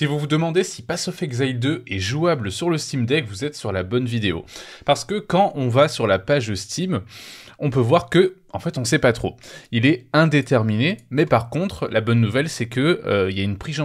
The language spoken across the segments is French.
Si vous vous demandez si Path of Exile 2 est jouable sur le Steam Deck, vous êtes sur la bonne vidéo. Parce que quand on va sur la page Steam, on peut voir que, en fait, on ne sait pas trop. Il est indéterminé, mais par contre, la bonne nouvelle, c'est que il y a une prise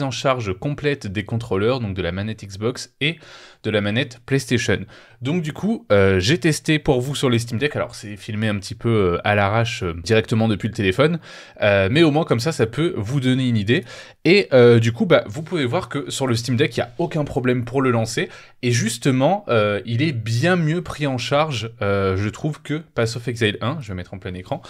en charge complète des contrôleurs, donc de la manette Xbox et de la manette PlayStation. Donc du coup, j'ai testé pour vous sur les Steam Deck. Alors c'est filmé un petit peu à l'arrache directement depuis le téléphone, mais au moins comme ça peut vous donner une idée. Et du coup, vous pouvez voir que sur le Steam Deck, il n'y a aucun problème pour le lancer. Et justement, il est bien mieux pris en charge, je trouve, que Path of Exile 1. Je vais mettre en plein écran.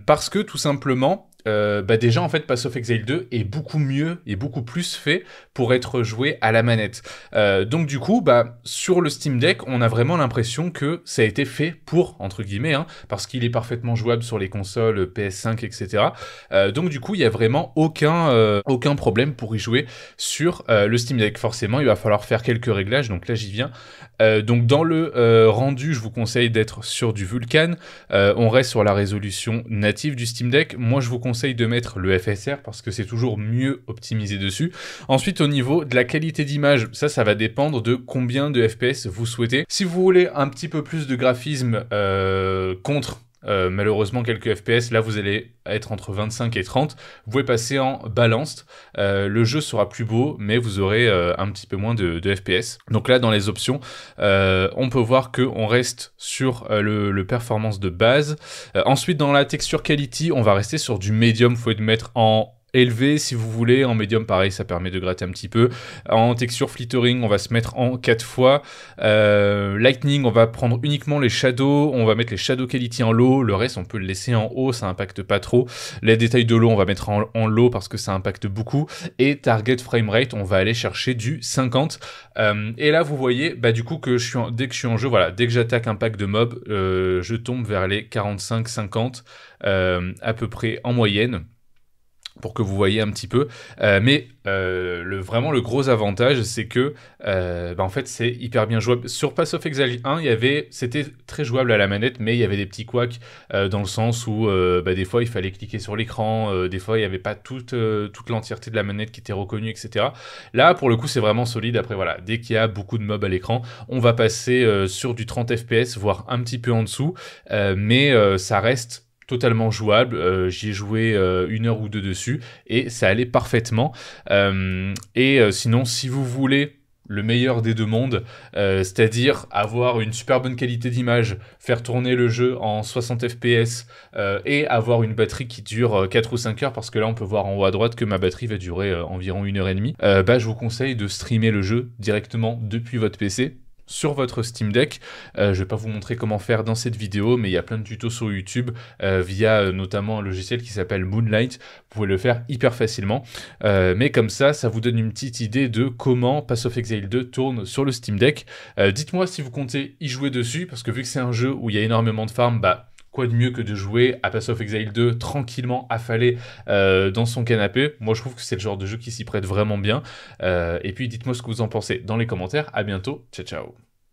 Parce que tout simplement, déjà en fait Path of Exile 2 est beaucoup mieux et beaucoup plus fait pour être joué à la manette. Donc du coup, sur le Steam Deck, on a vraiment l'impression que ça a été fait pour, entre guillemets, parce qu'il est parfaitement jouable sur les consoles PS5, etc. Donc du coup, il n'y a vraiment aucun problème pour y jouer sur le Steam Deck. Forcément, il va falloir faire quelques réglages, donc là j'y viens. Donc dans le rendu, je vous conseille d'être sur du Vulkan. On reste sur la résolution native du Steam Deck. Moi, je vous conseille de mettre le FSR parce que c'est toujours mieux optimisé dessus. Ensuite, au niveau de la qualité d'image, ça va dépendre de combien de FPS vous souhaitez. Si vous voulez un petit peu plus de graphisme contre malheureusement quelques FPS, là vous allez être entre 25 et 30, vous pouvez passer en balanced, le jeu sera plus beau mais vous aurez un petit peu moins de FPS. Donc là dans les options, on peut voir qu'on reste sur le performance de base. Ensuite dans la texture quality, on va rester sur du medium, vous pouvez le mettre en élevé si vous voulez, en médium pareil ça permet de gratter un petit peu, en texture flittering on va se mettre en 4 fois, lightning on va prendre uniquement les shadows, on va mettre les shadow quality en low, le reste on peut le laisser en haut, ça impacte pas trop, les détails de l'eau on va mettre en low parce que ça impacte beaucoup, et target frame rate on va aller chercher du 50, et là vous voyez du coup que dès que je suis en jeu, voilà, dès que j'attaque un pack de mobs, je tombe vers les 45-50 à peu près en moyenne, pour que vous voyez un petit peu, mais vraiment le gros avantage c'est que en fait c'est hyper bien jouable. Sur Path of Exile 1 c'était très jouable à la manette, mais il y avait des petits couacs dans le sens où des fois il fallait cliquer sur l'écran, des fois il n'y avait pas toute l'entièreté de la manette qui était reconnue, etc. Là pour le coup c'est vraiment solide. Après voilà, dès qu'il y a beaucoup de mobs à l'écran, on va passer sur du 30 FPS, voire un petit peu en dessous, mais ça reste totalement jouable. J'y ai joué 1 heure ou 2 dessus et ça allait parfaitement. Sinon, si vous voulez le meilleur des deux mondes, c'est-à-dire avoir une super bonne qualité d'image, faire tourner le jeu en 60 FPS et avoir une batterie qui dure 4 ou 5 heures, parce que là on peut voir en haut à droite que ma batterie va durer environ 1 heure et demie, je vous conseille de streamer le jeu directement depuis votre PC sur votre Steam Deck. Je vais pas vous montrer comment faire dans cette vidéo, mais il y a plein de tutos sur YouTube via notamment un logiciel qui s'appelle Moonlight. Vous pouvez le faire hyper facilement, mais comme ça vous donne une petite idée de comment Path of Exile 2 tourne sur le Steam Deck. Dites-moi si vous comptez y jouer dessus, parce que vu que c'est un jeu où il y a énormément de farm, quoi de mieux que de jouer à Path of Exile 2 tranquillement affalé dans son canapé. Moi je trouve que c'est le genre de jeu qui s'y prête vraiment bien. Et puis dites-moi ce que vous en pensez dans les commentaires. À bientôt, ciao ciao.